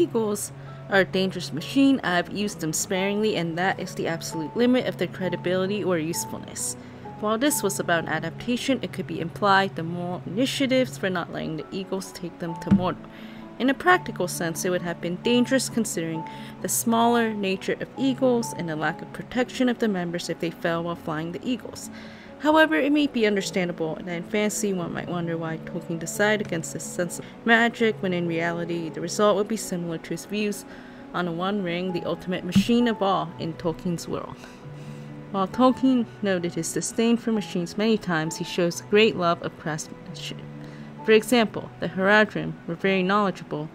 eagles are a dangerous machine, I have used them sparingly, and that is the absolute limit of their credibility or usefulness. While this was about an adaptation, it could be implied the moral initiatives for not letting the eagles take them to Mordor. In a practical sense, it would have been dangerous considering the smaller nature of eagles and the lack of protection of the members if they fell while flying the eagles. However, it may be understandable that in fantasy one might wonder why Tolkien decided against this sense of magic when in reality the result would be similar to his views on the One Ring, the ultimate machine of all in Tolkien's world. While Tolkien noted his disdain for machines many times, he shows a great love of craftsmanship. For example, the Haradrim were very knowledgeable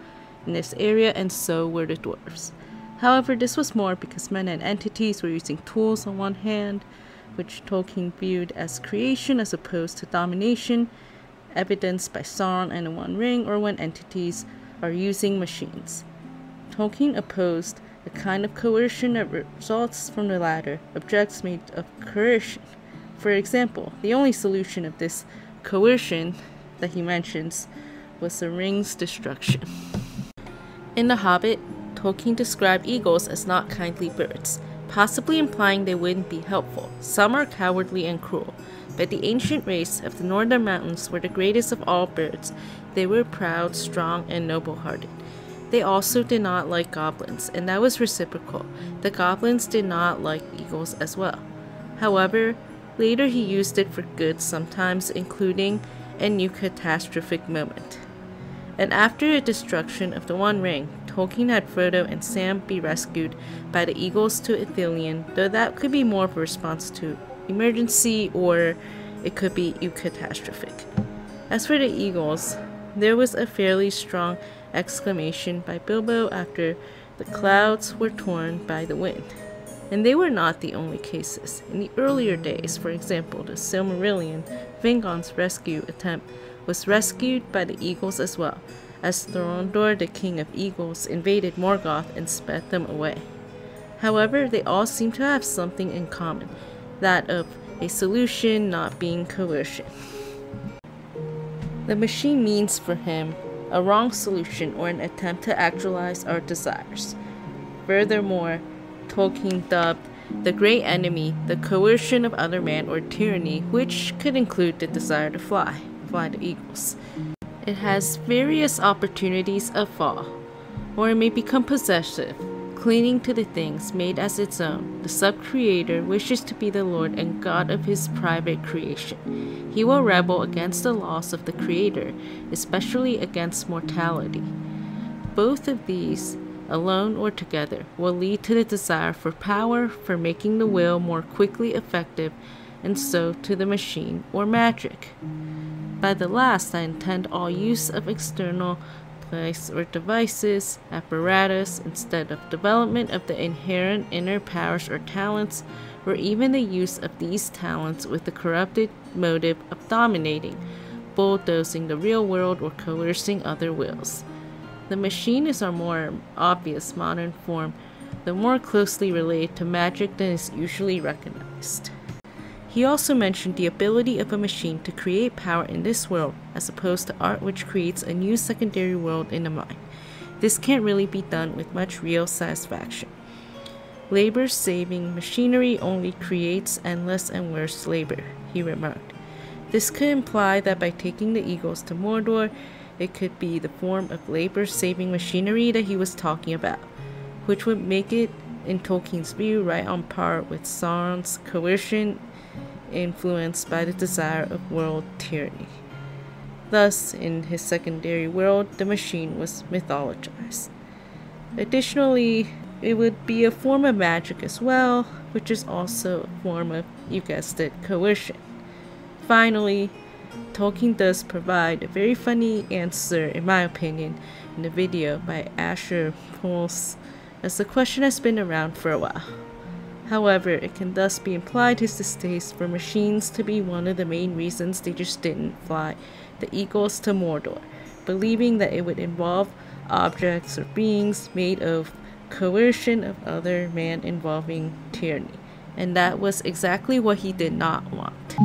in this area, and so were the dwarves. However, this was more because men and entities were using tools on one hand, which Tolkien viewed as creation as opposed to domination, evidenced by Sauron and the One Ring, or when entities are using machines. Tolkien opposed the kind of coercion that results from the latter, objects made of coercion. For example, the only solution of this coercion that he mentions was the ring's destruction. In The Hobbit, Tolkien described eagles as not kindly birds, possibly implying they wouldn't be helpful. Some are cowardly and cruel, but the ancient race of the northern mountains were the greatest of all birds. They were proud, strong, and noble-hearted. They also did not like goblins, and that was reciprocal. The goblins did not like eagles as well. However, later he used it for good sometimes, including a new catastrophic moment. And after the destruction of the One Ring, Tolkien had Frodo and Sam be rescued by the eagles to Ithilien, though that could be more of a response to emergency, or it could be catastrophic. As for the eagles, there was a fairly strong exclamation by Bilbo after the clouds were torn by the wind. And they were not the only cases. In the earlier days, for example, the Silmarillion, Fingon's rescue attempt was rescued by the eagles as well, as Thorondor, the king of eagles, invaded Morgoth and sped them away. However, they all seem to have something in common, that of a solution not being coercion. The machine means for him a wrong solution or an attempt to actualize our desires. Furthermore, Tolkien dubbed the great enemy the coercion of other man or tyranny, which could include the desire to fly the eagles. It has various opportunities of fall, or it may become possessive, clinging to the things made as its own. The sub-creator wishes to be the lord and god of his private creation. He will rebel against the laws of the creator, especially against mortality. Both of these, alone or together, will lead to the desire for power, for making the will more quickly effective, and so to the machine or magic. By the last, I intend all use of external place or devices, apparatus, instead of development of the inherent inner powers or talents, or even the use of these talents with the corrupted motive of dominating, bulldozing the real world, or coercing other wills. The machine is our more obvious modern form, though more closely related to magic than is usually recognized. He also mentioned the ability of a machine to create power in this world, as opposed to art which creates a new secondary world in the mind. This can't really be done with much real satisfaction. Labor-saving machinery only creates endless and worse labor, he remarked. This could imply that by taking the eagles to Mordor, it could be the form of labor-saving machinery that he was talking about, which would make it, in Tolkien's view, right on par with Sauron's coercion influenced by the desire of world tyranny. Thus, in his secondary world, the machine was mythologized. Additionally, it would be a form of magic as well, which is also a form of, you guessed it, coercion. Finally, Tolkien does provide a very funny answer, in my opinion, in the video by Asher Pulse, as the question has been around for a while. However, it can thus be implied his distaste for machines to be one of the main reasons they just didn't fly the eagles to Mordor, believing that it would involve objects or beings made of coercion of other man involving tyranny. And that was exactly what he did not want.